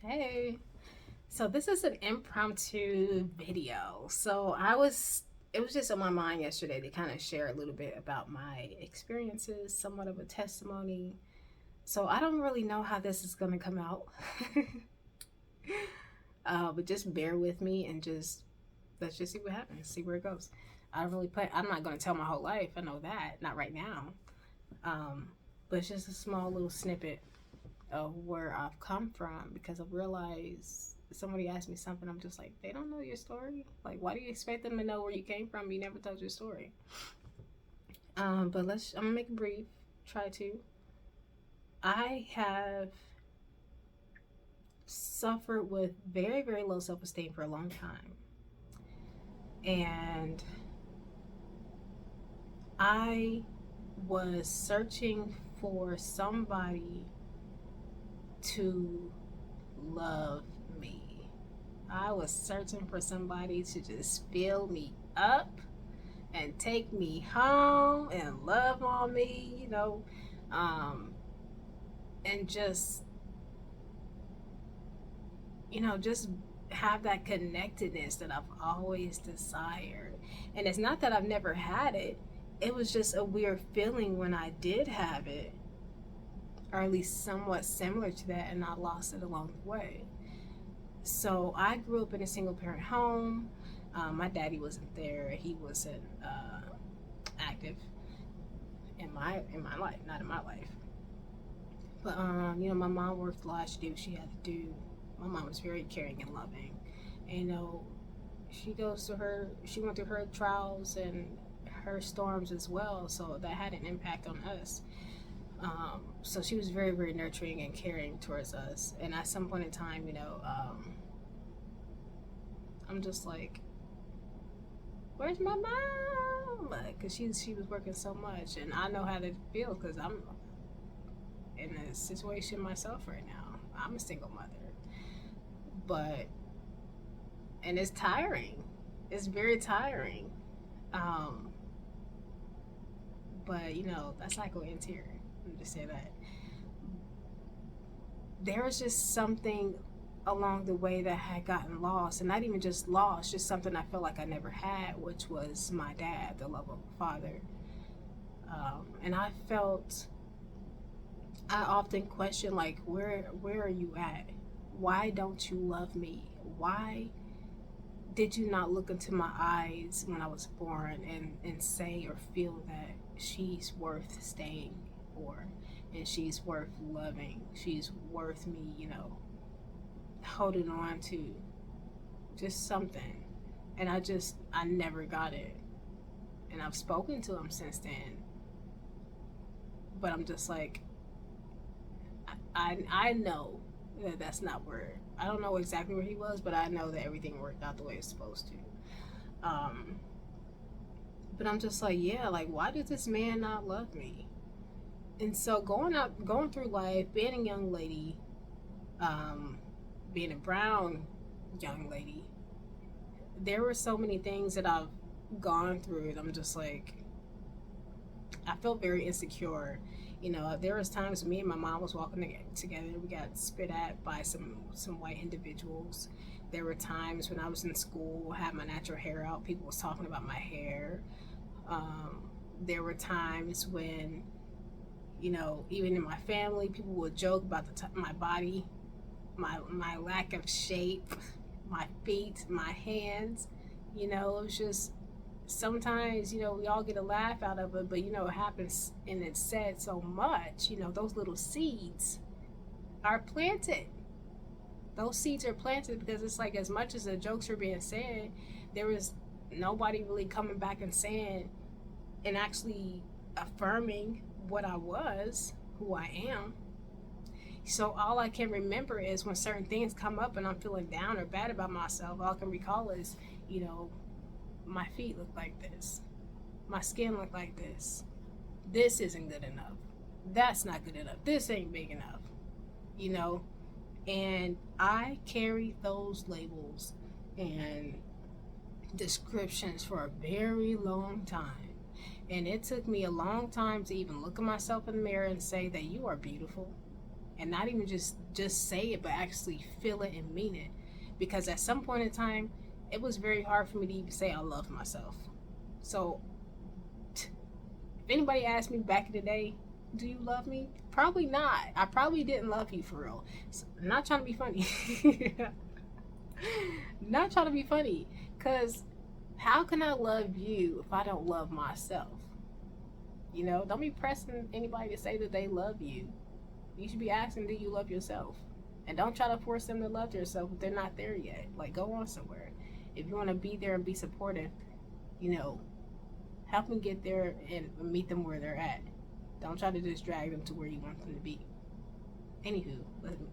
Hey, so this is an impromptu video. It was just on my mind yesterday to kind of share a little bit about my experiences, somewhat of a testimony. So I don't really know how this is going to come out, but just bear with me and just let's just see what happens, see where it goes. I don't really play. I'm not going to tell my whole life. I know that, not right now. Um, but it's just a small little snippet of where I've come from because I realized somebody asked me something. I'm just like, they don't know your story. Like, why do you expect them to know where you came from? You never told your story. But I'm gonna make it brief. Try to. I have suffered with very, very low self esteem for a long time. And I was searching for somebody to love me. I was searching for somebody to just fill me up and take me home and love on me, um, and just have that connectedness that I've always desired. And it's not that I've never had it, it was just a weird feeling when I did have it, or at least somewhat similar to that, and I lost it along the way. So I grew up in a single parent home. My daddy wasn't there. He wasn't active in my life, not in my life. But my mom worked a lot. She did what she had to do. My mom was very caring and loving. And she went through her trials and her storms as well. So that had an impact on us. So she was very, very nurturing and caring towards us. And at some point in time, I'm just like, where's my mom? Because she was working so much, and I know how to feel because I'm in a situation myself right now. I'm a single mother, but and it's tiring. It's very tiring. Um, but that cycle ends here. Let me just say that there was just something along the way that had gotten lost, and not even just lost, just something I felt like I never had, which was my dad, the love of a father. And I often question, like, where are you at? Why don't you love me? Why did you not look into my eyes when I was born and say or feel that she's worth staying for, and she's worth loving, she's worth me, holding on to, just something. And I never got it. And I've spoken to him since then, but I'm just like, I know that that's not where, I don't know exactly where he was, but I know that everything worked out the way it's supposed to. But I'm just like, yeah, like, why does this man not love me? And so going through life, being a young lady, um, being a brown young lady, there were so many things that I've gone through, and I'm just like, I felt very insecure. There was times me and my mom was walking together. We got spit at by some white individuals. There were times when I was in school, had my natural hair out. People was talking about my hair. There were times when, even in my family, people would joke about my body, my lack of shape, my feet, my hands. It was just sometimes, we all get a laugh out of it, but it happens and it's said so much. Those little seeds are planted. Those seeds are planted because it's like, as much as the jokes are being said, there was nobody really coming back and saying and actually affirming what I was, who I am. So all I can remember is when certain things come up and I'm feeling down or bad about myself, all I can recall is, my feet look like this. My skin look like this. This isn't good enough. That's not good enough. This ain't big enough. You know? And I carried those labels and descriptions for a very long time. And it took me a long time to even look at myself in the mirror and say that you are beautiful. and not even just say it, but actually feel it and mean it. Because at some point in time, it was very hard for me to even say I love myself. So if anybody asked me back in the day, do you love me? Probably not. I probably didn't love you for real. So, not trying to be funny. Not trying to be funny. Because how can I love you if I don't love myself? You know, don't be pressing anybody to say that they love you. You should be asking, do you love yourself? And don't try to force them to love yourself if they're not there yet. Like, go on somewhere. If you want to be there and be supportive, you know, help them get there and meet them where they're at. Don't try to just drag them to where you want them to be. Anywho,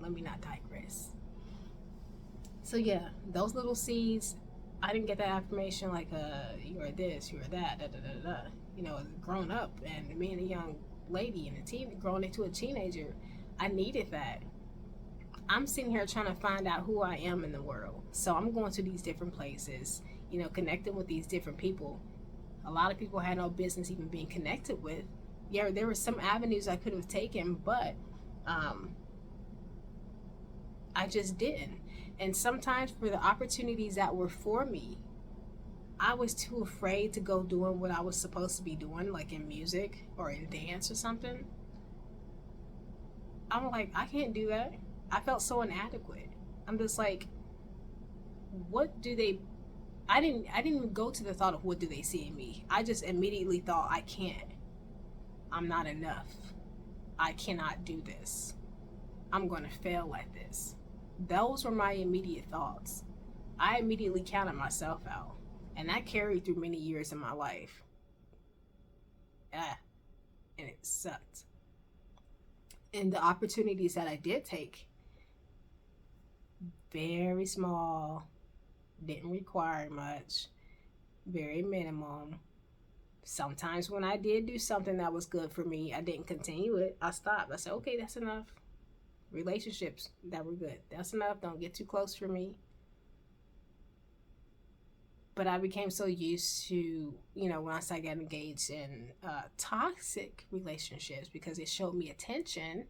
let me not digress. So yeah, those little seeds, I didn't get that affirmation like, you are this, you are that, da da da da. You know, growing up and being a young lady and growing into a teenager, I needed that. I'm sitting here trying to find out who I am in the world. So I'm going to these different places, you know, connecting with these different people. A lot of people had no business even being connected with. Yeah, there were some avenues I could have taken, but I just didn't. And sometimes for the opportunities that were for me, I was too afraid to go doing what I was supposed to be doing, like in music or in dance or something. I'm like, I can't do that. I felt so inadequate. I'm just like, what do they I didn't even go to the thought of what do they see in me. I just immediately thought I can't. I'm not enough. I cannot do this. I'm going to fail at this. Those were my immediate thoughts. I immediately counted myself out. And that carried through many years in my life. And it sucked. And the opportunities that I did take, very small, didn't require much, very minimum. Sometimes when I did do something that was good for me, I didn't continue it. I stopped. I said, okay, that's enough. Relationships that were good, that's enough. Don't get too close for me. But I became so used to, you know, once I got engaged in toxic relationships, because it showed me attention,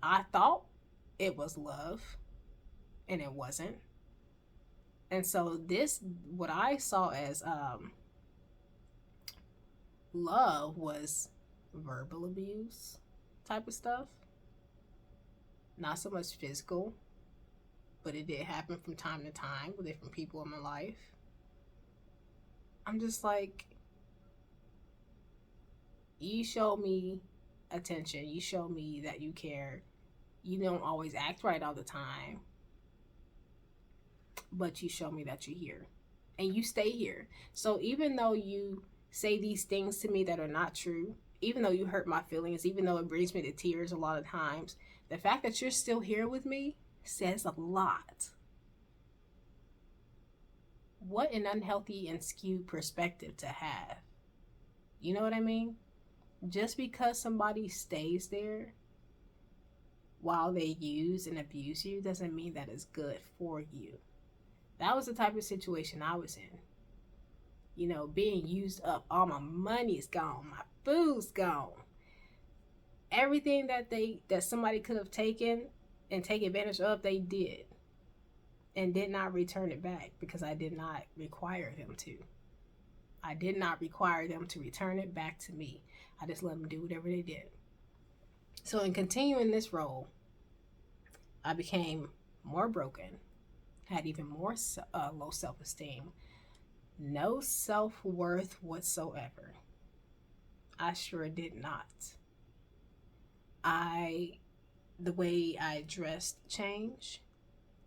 I thought it was love, and it wasn't. And so this, what I saw as love, was verbal abuse type of stuff. Not so much physical, but it did happen from time to time with different people in my life. I'm just like, you show me attention, you show me that you care. You don't always act right all the time, but you show me that you're here and you stay here. So even though you say these things to me that are not true, even though you hurt my feelings, even though it brings me to tears a lot of times, the fact that you're still here with me says a lot. What an unhealthy and skewed perspective to have. You know what I mean? Just because somebody stays there while they use and abuse you doesn't mean that it's good for you. That was the type of situation I was in. You know, being used up. All my money's gone. My food's gone. Everything that somebody could have taken and take advantage of, they did. And did not return it back because I did not require them to. I did not require them to return it back to me. I just let them do whatever they did. So in continuing this role, I became more broken, had even more low self-esteem, no self-worth whatsoever. I sure did not. The way I dressed changed.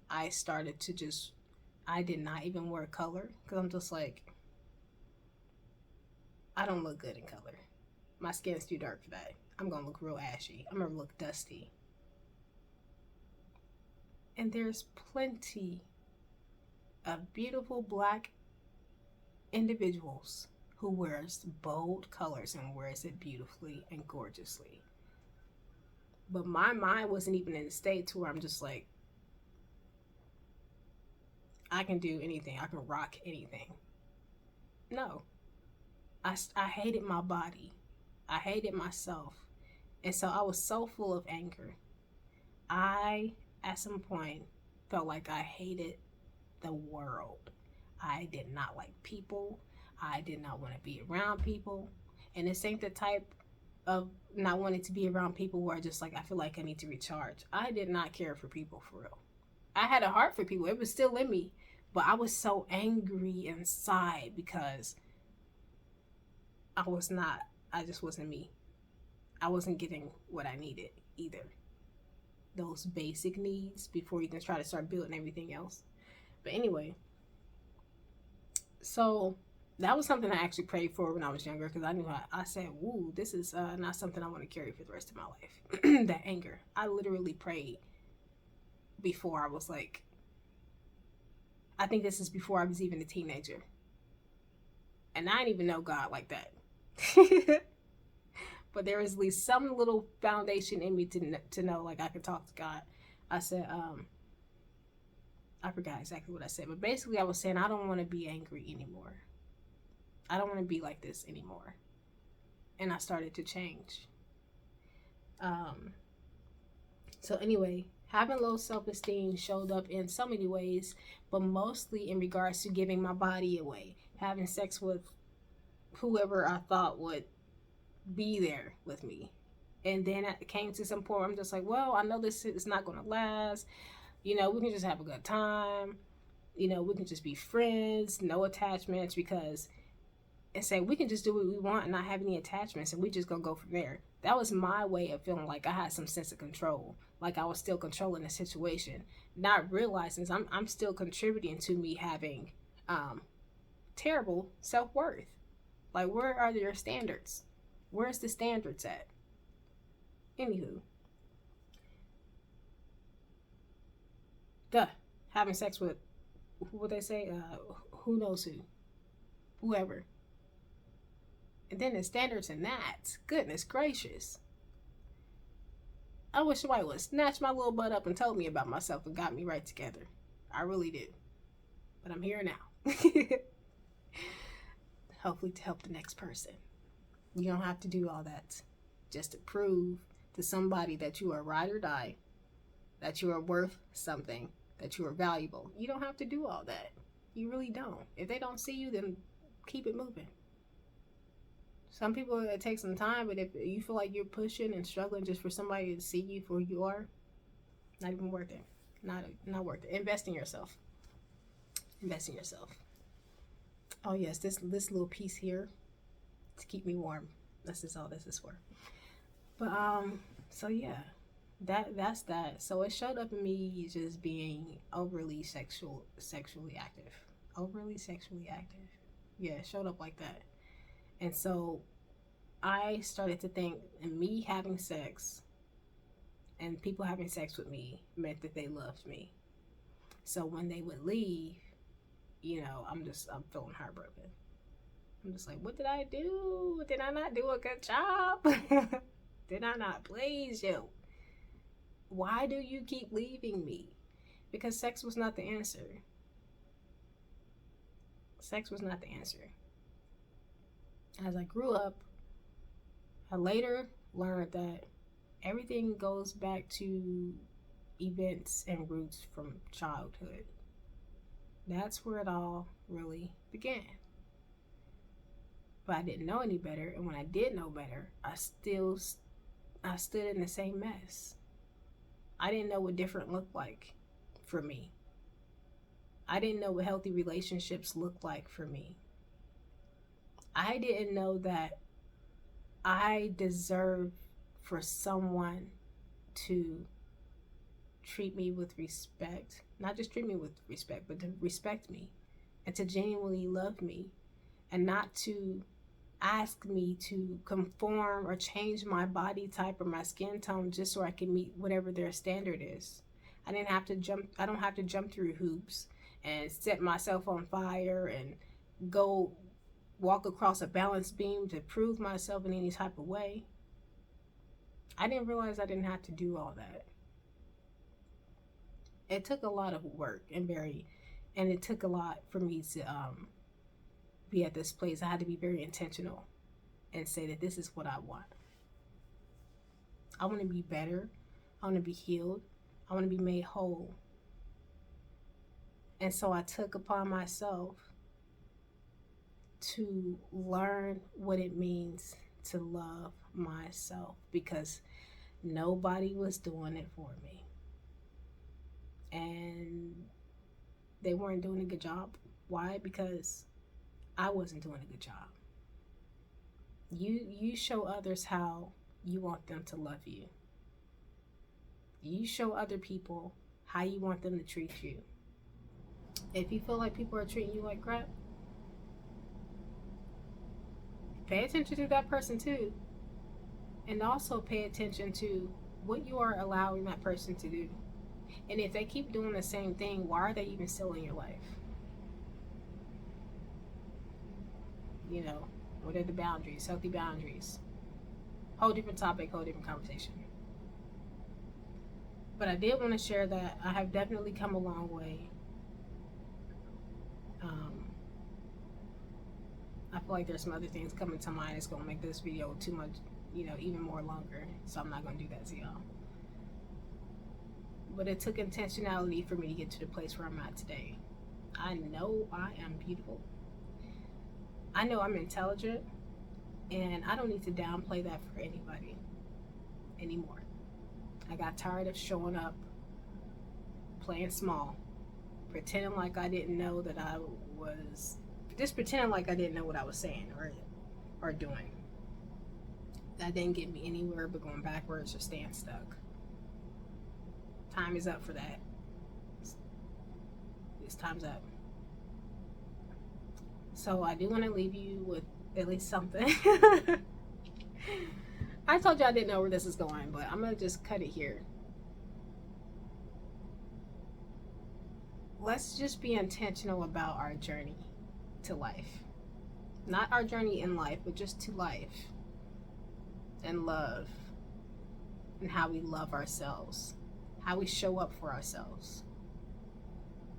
I started to I did not even wear color because I'm just like, I don't look good in color. My skin's too dark for that. I'm going to look real ashy. I'm going to look dusty. And there's plenty of beautiful black individuals who wears bold colors and wears it beautifully and gorgeously. But my mind wasn't even in a state to where I'm just like, I can do anything. I can rock anything. No. I hated my body. I hated myself. And so I was so full of anger. I, at some point, felt like I hated the world. I did not like people. I did not want to be around people. And this ain't the type of not wanting to be around people where I just like, I feel like I need to recharge. I did not care for people for real. I had a heart for people. It was still in me. But I was so angry inside because I just wasn't me. I wasn't getting what I needed either. Those basic needs before you can try to start building everything else. But anyway, so that was something I actually prayed for when I was younger because I knew I said, woo, this is not something I want to carry for the rest of my life. That anger. I literally prayed before I was like, I think this is before I was even a teenager. And I didn't even know God like that. But there was at least some little foundation in me to know like I could talk to God. I said, I forgot exactly what I said, but basically I was saying I don't want to be angry anymore. I don't want to be like this anymore. And I started to change. So anyway, having low self-esteem showed up in so many ways, but mostly in regards to giving my body away, having sex with whoever I thought would be there with me. And then it came to some point where I'm just like, well, I know this is not going to last. We can just have a good time. We can just be friends, no attachments, because and say we can just do what we want and not have any attachments and we just gonna go from there. That was my way of feeling like I had some sense of control, like I was still controlling the situation, not realizing I'm still contributing to me having terrible self-worth. Like, where are your standards? Where's the standards at? Anywho, having sex with, what they say, who knows whoever. And then the standards in that, goodness gracious. I wish somebody would snatch my little butt up and told me about myself and got me right together. I really do. But I'm here now. Hopefully to help the next person. You don't have to do all that just to prove to somebody that you are ride or die, that you are worth something, that you are valuable. You don't have to do all that. You really don't. If they don't see you, then keep it moving. Some people, it takes some time, but if you feel like you're pushing and struggling just for somebody to see you for who you are, not even worth it. Not worth it. Invest in yourself. Invest in yourself. Oh yes, this little piece here to keep me warm. This is all this is for. But so yeah, that's that. So it showed up in me just being overly sexually active. Overly sexually active. Yeah, it showed up like that. And so I started to think me having sex and people having sex with me meant that they loved me. So when they would leave, I'm feeling heartbroken. I'm just like, what did I do? Did I not do a good job? Did I not please you? Why do you keep leaving me? Because sex was not the answer. Sex was not the answer. As I grew up, I later learned that everything goes back to events and roots from childhood. That's where it all really began. But I didn't know any better, and when I did know better, I stood in the same mess. I didn't know what different looked like for me. I didn't know what healthy relationships looked like for me. I didn't know that I deserve for someone to treat me with respect. Not just treat me with respect, but to respect me and to genuinely love me, and not to ask me to conform or change my body type or my skin tone just so I can meet whatever their standard is. I don't have to jump through hoops and set myself on fire and go walk across a balance beam to prove myself in any type of way. I didn't realize I didn't have to do all that. It took a lot of work and it took a lot for me to be at this place. I had to be very intentional and say that this is what I want. I want to be better. I want to be healed. I want to be made whole. And so I took upon myself to learn what it means to love myself, because nobody was doing it for me. And they weren't doing a good job. Why? Because I wasn't doing a good job. You show others how you want them to love you. You show other people how you want them to treat you. If you feel like people are treating you like crap, pay attention to that person too. And also pay attention to what you are allowing that person to do. And if they keep doing the same thing, why are they even still in your life? You know, what are the boundaries? Healthy boundaries. Whole different topic, whole different conversation. But I did want to share that I have definitely come a long way. I feel like there's some other things coming to mind that's going to make this video too much, even more longer. So I'm not going to do that to y'all. But it took intentionality for me to get to the place where I'm at today. I know I am beautiful. I know I'm intelligent. And I don't need to downplay that for anybody anymore. I got tired of showing up, playing small, pretending like I didn't know that I was, just pretending like I didn't know what I was saying or doing. That didn't get me anywhere but going backwards or staying stuck. Time is up for that. It's time's up. So I do want to leave you with at least something. I told you I didn't know where this is going, but I'm going to just cut it here. Let's just be intentional about our journey to life. Not our journey in life, but just to life. And love. And how we love ourselves. How we show up for ourselves.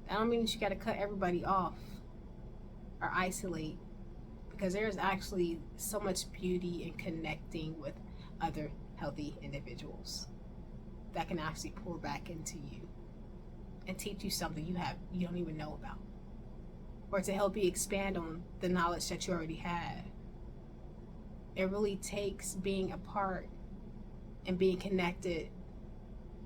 I don't mean that you got to cut everybody off or isolate, because there's actually so much beauty in connecting with other healthy individuals that can actually pour back into you and teach you something you don't even know about, or to help you expand on the knowledge that you already have. It really takes being apart and being connected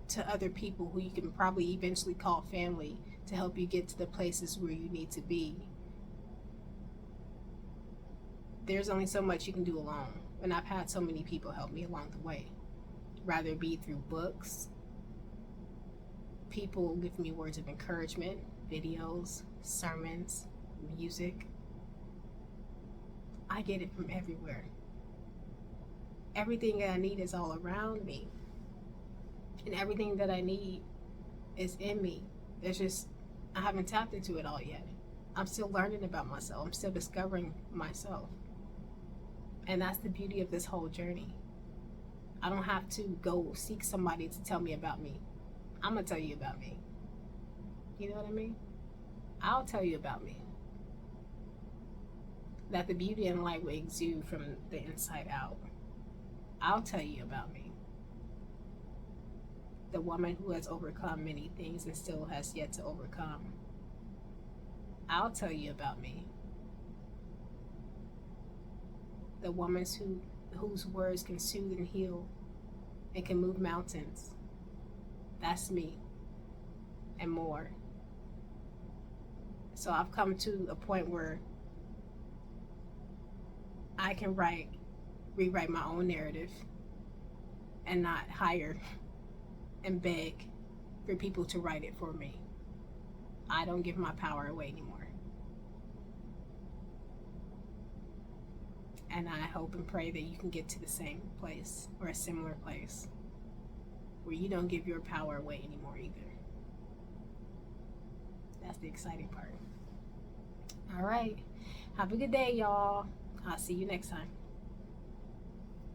to other people who you can probably eventually call family to help you get to the places where you need to be. There's only so much you can do alone, and I've had so many people help me along the way, rather it be through books, people give me words of encouragement, videos, sermons, music. I get it from everywhere. Everything that I need is all around me, and everything that I need is in me. There's just, I haven't tapped into it all yet. I'm still learning about myself. I'm still discovering myself. And that's the beauty of this whole journey. I don't have to go seek somebody to tell me about me. I'm going to tell you about me. You know what I mean? I'll tell you about me. That the beauty and light will exude from the inside out. I'll tell you about me. The woman who has overcome many things and still has yet to overcome. I'll tell you about me. The woman whose words can soothe and heal and can move mountains. That's me and more. So I've come to a point where I can rewrite my own narrative and not hire and beg for people to write it for me. I don't give my power away anymore. And I hope and pray that you can get to the same place or a similar place where you don't give your power away anymore either. That's the exciting part. All right. Have a good day, y'all. I'll see you next time.